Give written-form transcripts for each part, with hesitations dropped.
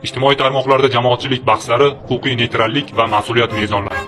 Ijtimoiy tarmoqlarda jamoatchilik bahslari, huquqiy neytrallik va mas'uliyat mezonlari.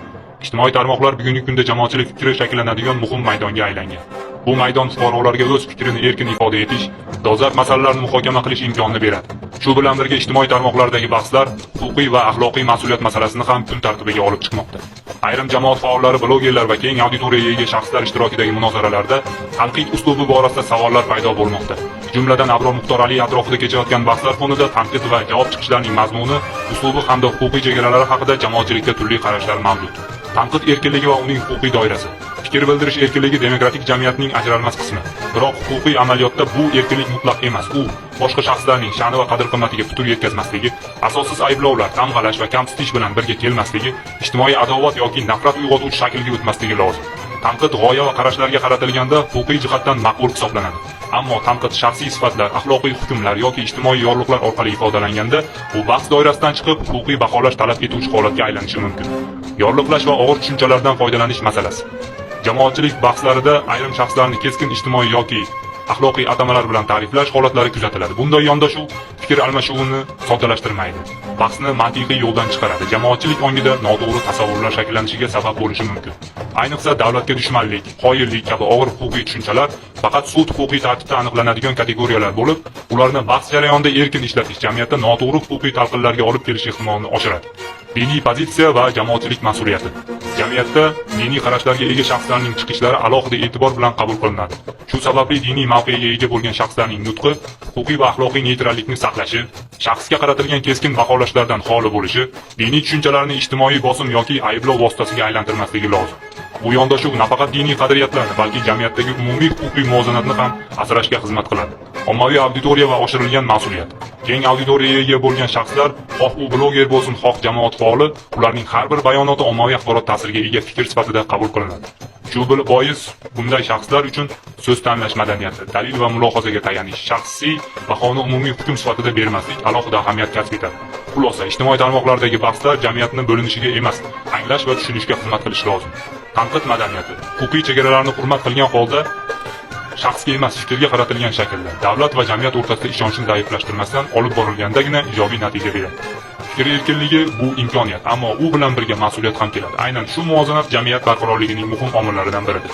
Ijtimoiy tarmoqlar bugungi kunda jamoatchilik fikri shakllanadigan muhim maydonga aylangan. Bu maydon fuqarolarga o'z fikrini erkin ifoda etish, dolzarb masalalarni muhokama qilish imkonini beradi. Shu bilan birga ijtimoiy tarmoqlardagi bahslar huquqiy va axloqiy mas'uliyat masalasini ham kun tartibiga olib chiqmoqda. Ayrim jamoat faollari, blogerlar va keng auditoriyaga ega shaxslar ishtirokidagi munozaralarda tanqid uslubi borasida savollar paydo bo'lmoqda. Jumladan Abror Muxtorali atrofida kechayotgan bahslar fonida tanqid va javob chiqishlarining mazmuni, uslubi hamda huquqiy chegaralari haqida jamoatchilikda turli qarashlar mavjud. Tanqid erkinligi va uning huquqiy doirasi. Fikr bildirish erkinligi demokratik jamiyatning ajralmas qismi. Biroq huquqiy amaliyotda bu erkinlik mutlaq emas. U boshqa shaxslarning sha'ni va qadr-qimmatiga putur yetkazmasligi, asossiz ayblovlar, tamg'alash va kamsitish bilan birga kelmasligi, ijtimoiy adovat yoki nafrat uyg'otuvchi shaklga o'tmasligi lozim. Tanqid g'oya va qarashlarga qaratilganda huquqiy jihatdan maqbul hisoblanadi. Ammo tanqid shaxsiy sifatlar, axloqiy hukmlar yoki ijtimoiy yorliqlar orqali ifodalanganda, bu bahs doirasidan chiqib, huquqiy baholash talab etuvchi holatga aylanishi mumkin. Yorliqlash va og'ir tushunchalardan foydalanish masalasi. Jamoatchilik bahslarida ayrim shaxslarni keskin ijtimoiy yoki axloqiy atamalar bilan ta'riflash holatlari kuzatiladi. Bunday yondashuv fikr almashuvini soddalashtirmaydi. Bahsni mantiqiy yo'ldan chiqaradi. Jamoatchilik ongida noto'g'ri tasavvurlar shakllanishiga sabab bo'lishi mumkin. Ayniqsa davlatga dushmanlik, qoyillik kabi og'ir huquqiy tushunchalar faqat sud huquqiy tartibda aniqlanadigan kategoriyalar bo'lib, ularni bahs jarayonida erkin ishlatish jamiyatda noto'g'ri huquqiy talqinlarga olib kelish ehtimolini oshiradi. Diniy pozitsiya va jamoatchilik mas'uliyati. Jamiyatda diniy qarashlarga ega shaxslarning chiqishlari alohida e'tibor bilan qabul qilinadi. Shu sababli diniy mavqega ega bo'lgan shaxslarning nutqi huquqiy va axloqiy neytrallikni saqlashi, shaxsga qaratilgan keskin baholashlardan xoli bo'lishi, diniy tushunchalarni ijtimoiy bosim yoki ayblov vositasiga aylantirmasligi lozim. Bu yondashuv nafaqat diniy qadriyatlarni, balki jamiyatdagi umumiy huquqiy muvozanatni ham asrashga xizmat qiladi. Ommaviy auditoriya va oshirilgan mas'uliyat. Keng auditoriyaga ega bo'lgan shaxslar, xoh u bloger bo'lsin, xoh jamoat faoli, ularning har bir bayonoti ommaviy axborot ta'siriga ega fikr sifatida qabul qilinadi. Shu bois bunday shaxslar uchun so'z tanlash madaniyati, dalil va mulohazaga tayanish, shaxsiy bahoni umumiy hukm sifatida bermaslik alohida ahamiyat kasb etadi. Xulosa, ijtimoiy tarmoqlardagi bahslar jamiyatni bo'linishiga emas, anglash va tushunishga xizmat qilishi lozim. Tanqid madaniyati, huquqiy chegaralarni hurmat qilgan holda shaxsga emas, fikrga qaratilgan shaklda davlat va jamiyat o'rtasida ishonchni zaiflashtirmasdan olib borilgandagina ijobiy natija beradi. Fikr erkinligi bu imkoniyat, ammo u bilan birga mas'uliyat ham keladi. Aynan shu muvozanat jamiyat barqarorligining muhim omillaridan biridir.